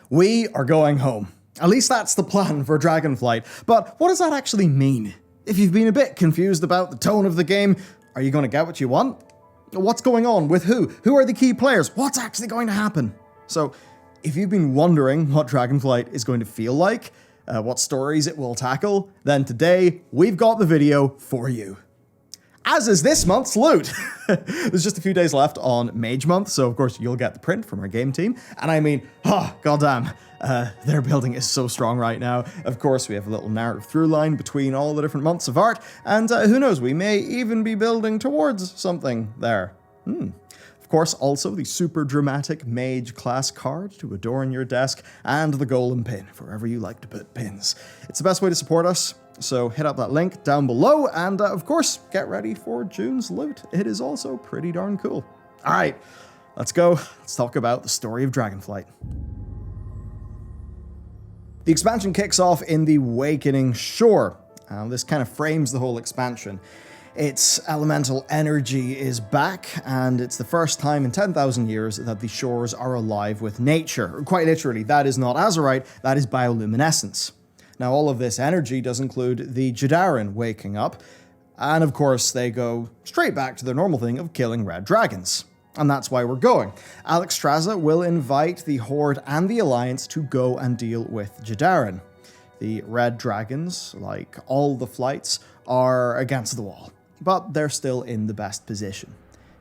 We are going home. At least that's the plan for Dragonflight. But what does that actually mean? If you've been a bit confused about the tone of the game, are you going to get what you want? What's going on with who? Who are the key players? What's actually going to happen? So, if you've been wondering what Dragonflight is going to feel like, what stories it will tackle, then today we've got the video for you. As is this month's loot. There's just a few days left on Mage Month, so of course you'll get the print from our game team. And I mean, goddamn, their building is so strong right now. Of course, we have a little narrative through line between all the different months of art, and who knows, we may even be building towards something there. Of course, also the super dramatic Mage class card to adorn your desk, and the golem pin, for wherever you like to put pins. It's the best way to support us. So hit up that link down below, and of course, get ready for June's loot. It is also pretty darn cool. All right, let's go. Let's talk about the story of Dragonflight. The expansion kicks off in the Awakening Shore. This kind of frames the whole expansion. Its elemental energy is back, and it's the first time in 10,000 years that the shores are alive with nature. Quite literally, that is not azurite, that is bioluminescence. Now, all of this energy does include the Jadarin waking up, and of course, they go straight back to their normal thing of killing red dragons. And that's why we're going. Alexstrasza will invite the Horde and the Alliance to go and deal with Jadarin. The red dragons, like all the flights, are against the wall, but they're still in the best position.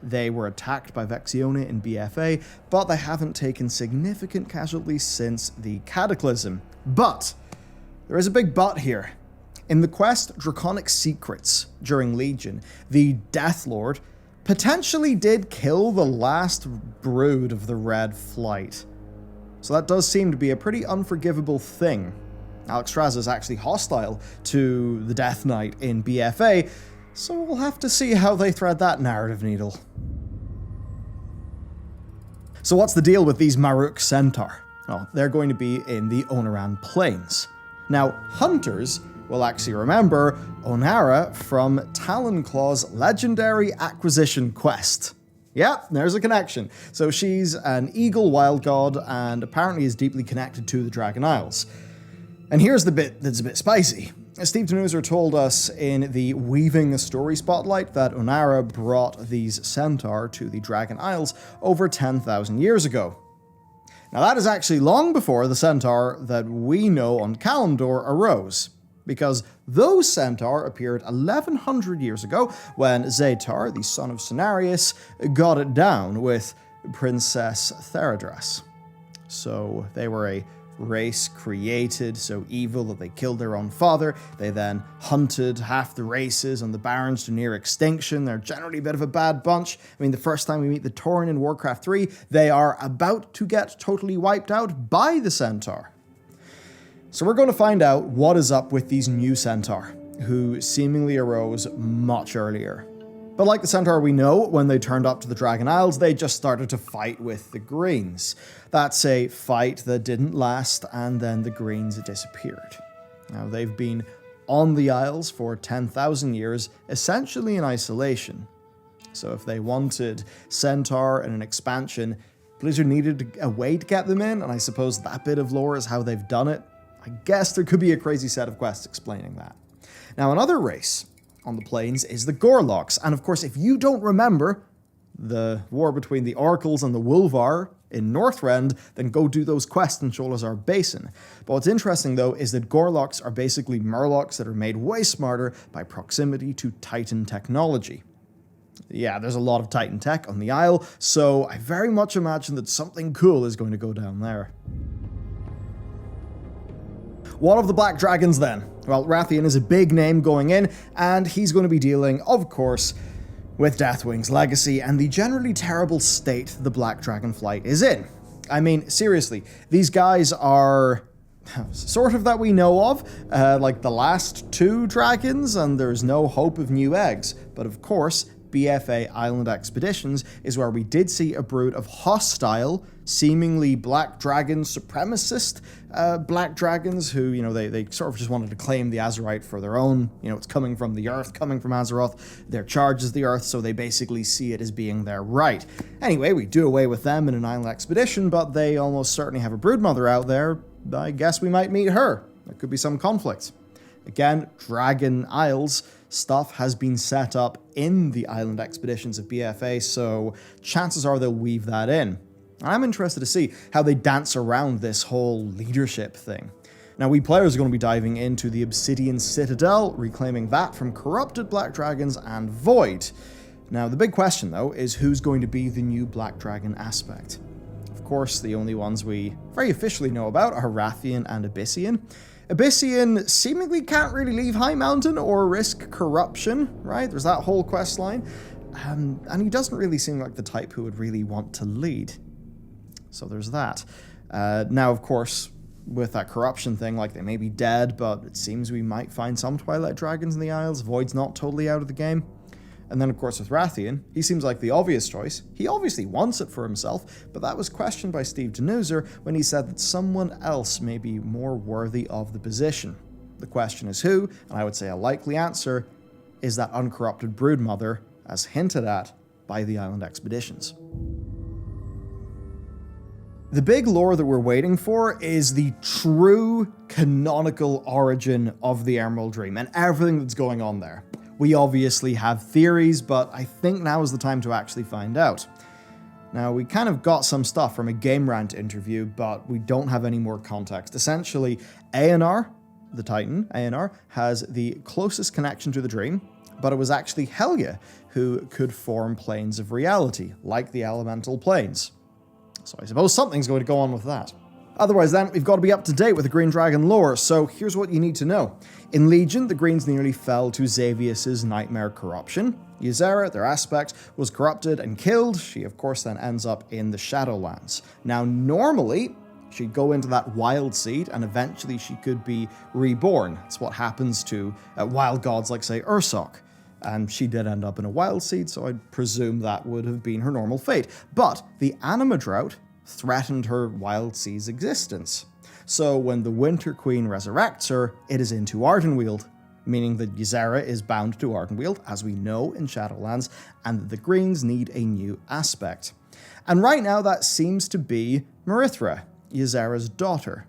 They were attacked by Vexiona in BFA, but they haven't taken significant casualties since the Cataclysm. But there is a big but here. In the quest Draconic Secrets during Legion, the Death Lord potentially did kill the last brood of the Red Flight. So that does seem to be a pretty unforgivable thing. Alexstrasza is actually hostile to the Death Knight in BFA, so we'll have to see how they thread that narrative needle. So what's the deal with these Maruk Centaur? Well, they're going to be in the Onaran Plains. Now, hunters will actually remember Onara from Talonclaw's legendary acquisition quest. Yep, there's a connection. So she's an eagle wild god and apparently is deeply connected to the Dragon Isles. And here's the bit that's a bit spicy. Steve Denuser told us in the Weaving a Story Spotlight that Onara brought these Centaur to the Dragon Isles over 10,000 years ago. Now that is actually long before the Centaur that we know on Kalimdor arose, because those Centaur appeared 1100 years ago when Zaatar, the son of Cenarius, got it down with Princess Theradras. So they were a race created so evil that they killed their own father. They then hunted half the races on the Barrens to near extinction. They're generally a bit of a bad bunch. I mean, the first time we meet the Tauren in Warcraft 3, they are about to get totally wiped out by the Centaur. So we're going to find out what is up with these new Centaur, who seemingly arose much earlier. But like the Centaur we know, when they turned up to the Dragon Isles, they just started to fight with the Greens. That's a fight that didn't last, and then the Greens disappeared. Now, they've been on the Isles for 10,000 years, essentially in isolation. So if they wanted Centaur and an expansion, Blizzard needed a way to get them in, and I suppose that bit of lore is how they've done it. I guess there could be a crazy set of quests explaining that. Now, another race on the plains is the Gorloks, and of course, if you don't remember the war between the Oracles and the Wulvar in Northrend, then go do those quests in Sholazar Basin. But what's interesting, though, is that Gorloks are basically Murlocs that are made way smarter by proximity to Titan technology. Yeah, there's a lot of Titan tech on the Isle, so I very much imagine that something cool is going to go down there. What of the Black Dragons then? Well, Rathian is a big name going in, and he's going to be dealing, of course, with Deathwing's legacy and the generally terrible state the Black Dragonflight is in. I mean, seriously, these guys are sort of that we know of, like the last two dragons, and there's no hope of new eggs. But of course, BFA Island Expeditions is where we did see a brood of hostile seemingly black dragon supremacist black dragons who, they sort of just wanted to claim the Azurite for their own. It's coming from the Earth, coming from Azeroth. Their charge is the Earth, so they basically see it as being their right. Anyway, we do away with them in an island expedition, but they almost certainly have a broodmother out there. I guess we might meet her. There could be some conflict. Again, Dragon Isles stuff has been set up in the island expeditions of BFA, so chances are they'll weave that in. I'm interested to see how they dance around this whole leadership thing. Now, we players are going to be diving into the Obsidian Citadel, reclaiming that from corrupted Black Dragons and Void. Now, the big question, though, is who's going to be the new Black Dragon aspect? Of course, the only ones we very officially know about are Rathian and Abyssian. Abyssian seemingly can't really leave High Mountain or risk corruption, right? There's that whole quest line. And he doesn't really seem like the type who would really want to lead. So there's that. Now, of course, with that corruption thing, like, they may be dead, but it seems we might find some Twilight Dragons in the Isles. Void's not totally out of the game. And then, of course, with Rathian, he seems like the obvious choice. He obviously wants it for himself, but that was questioned by Steve Denuser when he said that someone else may be more worthy of the position. The question is who, and I would say a likely answer is that uncorrupted broodmother, as hinted at by the island expeditions. The big lore that we're waiting for is the true canonical origin of the Emerald Dream and everything that's going on there. We obviously have theories, but I think now is the time to actually find out. Now, we kind of got some stuff from a Game Rant interview, but we don't have any more context. Essentially, ANR, the Titan, ANR, has the closest connection to the Dream, but it was actually Helya who could form planes of reality, like the elemental planes. So I suppose something's going to go on with that. Otherwise then, we've got to be up to date with the Green Dragon lore, so here's what you need to know. In Legion, the Greens nearly fell to Xavius' nightmare corruption. Ysera, their aspect, was corrupted and killed. She, of course, then ends up in the Shadowlands. Now, normally, she'd go into that wild seed, and eventually she could be reborn. It's what happens to wild gods like, say, Ursoc. And she did end up in a wild seed, so I'd presume that would have been her normal fate. But the Anima Drought threatened her wild seed's existence. So when the Winter Queen resurrects her, it is into Ardenweald, meaning that Ysera is bound to Ardenweald, as we know in Shadowlands, and that the Greens need a new aspect. And right now that seems to be Marithra, Ysera's daughter.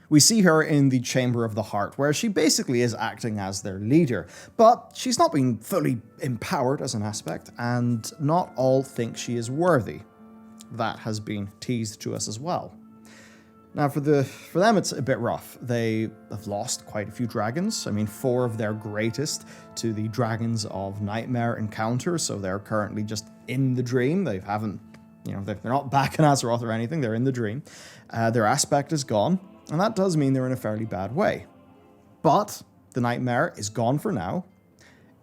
We see her in the Chamber of the Heart, where she basically is acting as their leader, but she's not been fully empowered as an aspect, and not all think she is worthy. That has been teased to us as well. Now, for them, it's a bit rough. They have lost quite a few dragons. I mean, 4 of their greatest to the Dragons of Nightmare encounter, so they're currently just in the Dream. They haven't, they're not back in Azeroth or anything. They're in the Dream. Their aspect is gone, and that does mean they're in a fairly bad way. But the Nightmare is gone for now.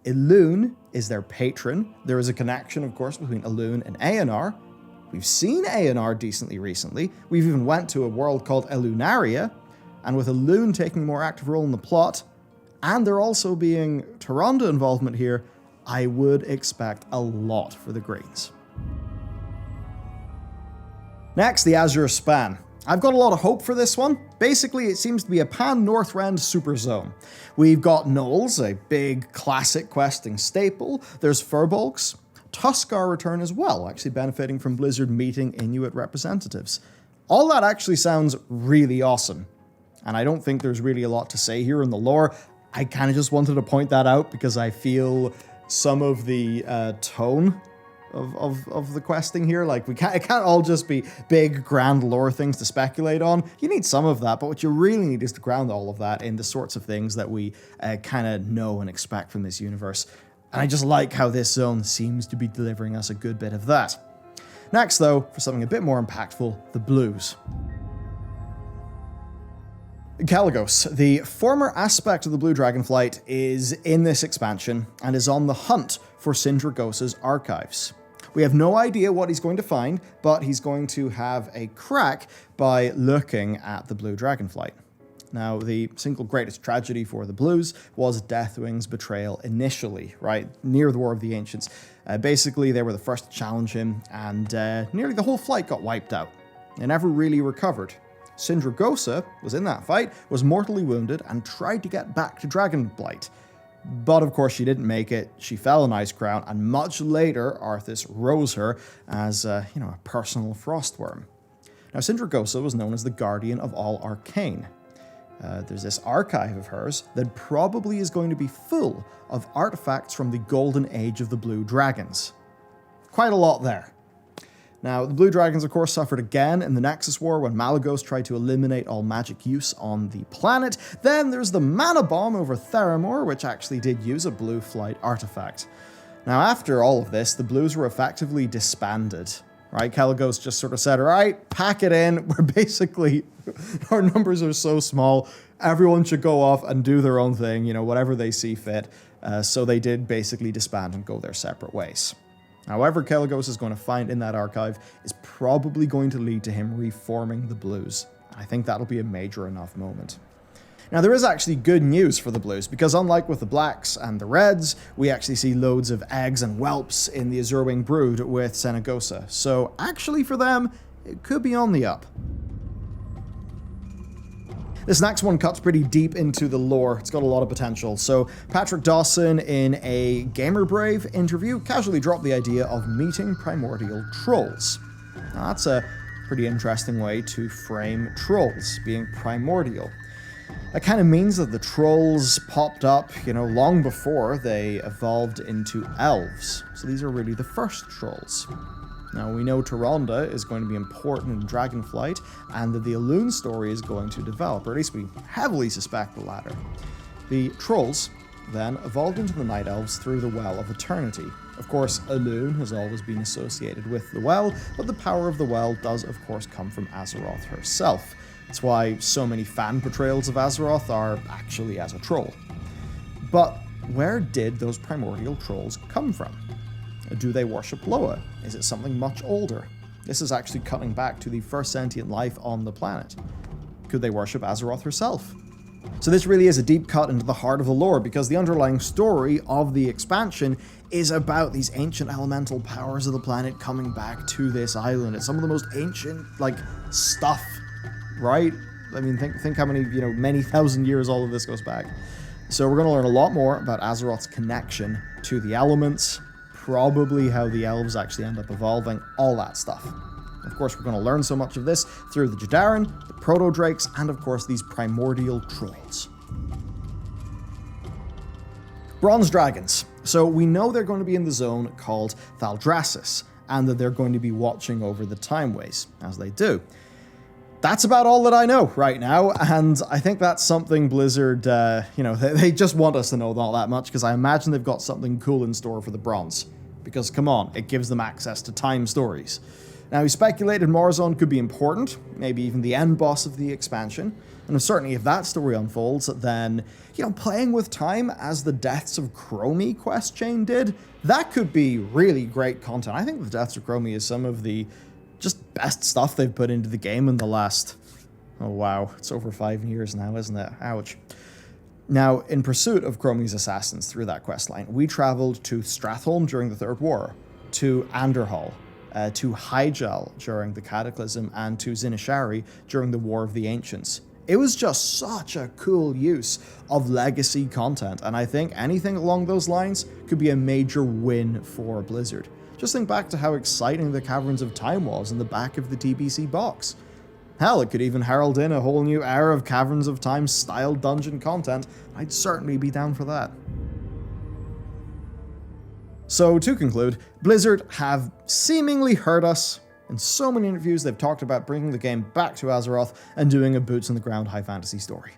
Elune is their patron. There is a connection, of course, between Elune and ANR. We've seen ANR decently recently. We've even went to a world called Elunaria, and with Elune taking a more active role in the plot, and there also being Tyrande involvement here, I would expect a lot for the Greens. Next, the Azure Span. I've got a lot of hope for this one. Basically, it seems to be a pan-Northrend super zone. We've got Gnolls, a big classic questing staple. There's Furbolgs. Tuskar return as well, actually benefiting from Blizzard meeting Inuit representatives. All that actually sounds really awesome. And I don't think there's really a lot to say here in the lore. I kind of just wanted to point that out because I feel some of the tone of the questing here, like it can't all just be big grand lore things to speculate on. You need some of that, but what you really need is to ground all of that in the sorts of things that we kind of know and expect from this universe. And I just like how this zone seems to be delivering us a good bit of that. Next, though, for something a bit more impactful, the blues. Kalecgos, the former aspect of the Blue Dragonflight, is in this expansion and is on the hunt for Sindragosa's archives. We have no idea what he's going to find, but he's going to have a crack by looking at the Blue Dragonflight. Now, the single greatest tragedy for the Blues was Deathwing's betrayal initially, right, near the War of the Ancients. Basically, they were the first to challenge him, and nearly the whole flight got wiped out. It never really recovered. Sindragosa was in that fight, was mortally wounded, and tried to get back to Dragonflight. But of course she didn't make it, she fell in Icecrown, and much later Arthas rose her as, a personal frostworm. Now Sindragosa was known as the Guardian of all Arcane. There's this archive of hers that probably is going to be full of artifacts from the golden age of the Blue Dragons. Quite a lot there. Now, the Blue Dragons, of course, suffered again in the Nexus War when Malygos tried to eliminate all magic use on the planet. Then there's the Mana Bomb over Theramore, which actually did use a Blue Flight artifact. Now, after all of this, the Blues were effectively disbanded. Right? Caligos just sort of said, all right, pack it in. We're basically, our numbers are so small, everyone should go off and do their own thing, whatever they see fit. So they did basically disband and go their separate ways. However, Caligos is going to find in that archive is probably going to lead to him reforming the Blues. I think that'll be a major enough moment. Now, there is actually good news for the Blues, because unlike with the Blacks and the Reds, we actually see loads of eggs and whelps in the Azure Wing Brood with Sindragosa. So actually for them, it could be on the up. This next one cuts pretty deep into the lore. It's got a lot of potential. So Patrick Dawson, in a Gamer Brave interview, casually dropped the idea of meeting primordial trolls. Now, that's a pretty interesting way to frame trolls, being primordial. That kind of means that the trolls popped up, long before they evolved into elves. So these are really the first trolls. Now, we know Tyrande is going to be important in Dragonflight, and that the Elune story is going to develop, or at least we heavily suspect the latter. The trolls then evolved into the Night Elves through the Well of Eternity. Of course, Elune has always been associated with the Well, but the power of the Well does, of course, come from Azeroth herself. That's why so many fan portrayals of Azeroth are actually as a troll. But where did those primordial trolls come from? Do they worship Loa? Is it something much older? This is actually cutting back to the first sentient life on the planet. Could they worship Azeroth herself? So this really is a deep cut into the heart of the lore, because the underlying story of the expansion is about these ancient elemental powers of the planet coming back to this island. It's some of the most ancient, stuff, right? I mean, think how many, many thousand years all of this goes back. So we're going to learn a lot more about Azeroth's connection to the elements, probably how the elves actually end up evolving, all that stuff. Of course, we're going to learn so much of this through the Jadaran, the Proto-Drakes, and of course these primordial trolls. Bronze Dragons. So we know they're going to be in the zone called Thaldraszus, and that they're going to be watching over the Timeways, as they do. That's about all that I know right now, and I think that's something Blizzard, they just want us to know not that much, because I imagine they've got something cool in store for the Bronze. Because, come on, it gives them access to time stories. Now, he speculated Morzone could be important, maybe even the end boss of the expansion, and certainly if that story unfolds, then, playing with time as the Deaths of Chromie quest chain did, that could be really great content. I think the Deaths of Chromie is some of the just best stuff they've put into the game in the last, oh wow, it's over 5 years now, isn't it? Ouch. Now, in pursuit of Chromie's assassins through that questline, we traveled to Stratholme during the Third War, to Anderhall, to Hyjal during the Cataclysm, and to Zinishari during the War of the Ancients. It was just such a cool use of legacy content, and I think anything along those lines could be a major win for Blizzard. Just think back to how exciting the Caverns of Time was in the back of the TBC box. Hell, it could even herald in a whole new era of Caverns of Time style dungeon content. I'd certainly be down for that. So to conclude, Blizzard have seemingly heard us. In so many interviews, they've talked about bringing the game back to Azeroth and doing a boots-on-the-ground high fantasy story.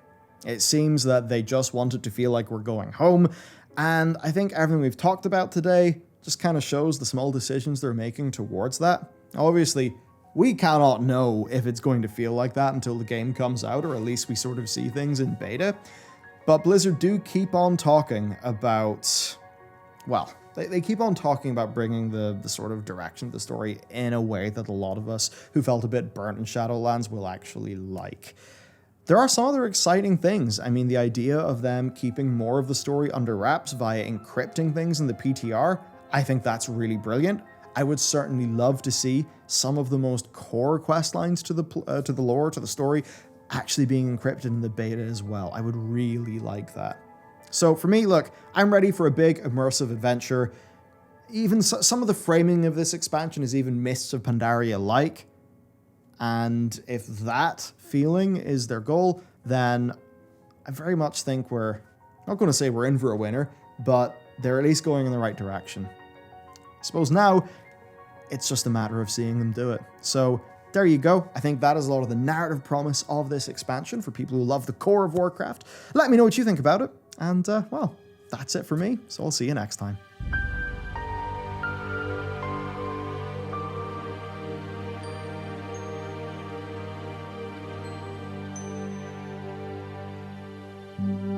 It seems that they just want it to feel like we're going home, and I think everything we've talked about today just kind of shows the small decisions they're making towards that. Obviously, we cannot know if it's going to feel like that until the game comes out, or at least we sort of see things in beta. But Blizzard do keep on talking about, well, they keep on talking about bringing the sort of direction of the story in a way that a lot of us who felt a bit burnt in Shadowlands will actually like. There are some other exciting things. I mean, the idea of them keeping more of the story under wraps via encrypting things in the PTR, I think that's really brilliant. I would certainly love to see some of the most core quest lines to the lore, to the story, actually being encrypted in the beta as well. I would really like that. So for me, look, I'm ready for a big immersive adventure. Even some of the framing of this expansion is even Mists of Pandaria-like. And if that feeling is their goal, then I very much think we're not going to say we're in for a winner, but they're at least going in the right direction. I suppose now it's just a matter of seeing them do it. So there you go. I think that is a lot of the narrative promise of this expansion for people who love the core of Warcraft. Let me know what you think about it. And, well, that's it for me. So I'll see you next time. Mm-hmm.